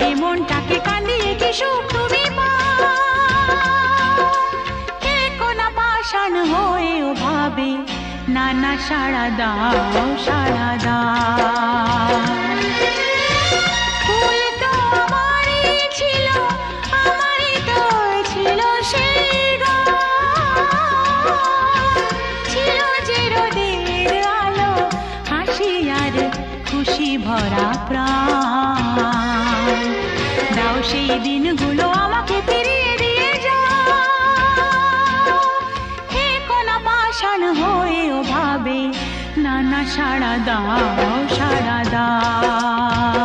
এ মনটাকে কাঁদিয়ে কি সুখ তুমি পাও? কে কোনা পাষাণ হয়েও ভাবে না না সাড়া দাও সাড়া দাও। ফুল তো আমারই ছিল, আমারই তো ছিল সেই গান। ছিল যে রোদের আলো, হাসি আর খুশি ভরা প্রাণ। দাও সেই দিনগুলো আমাকে ফিরিয়ে দিয়ে যাও। হে কোনা পাষাণ হয়েও ভাবে না না সাড়া দাও সাড়া দাও।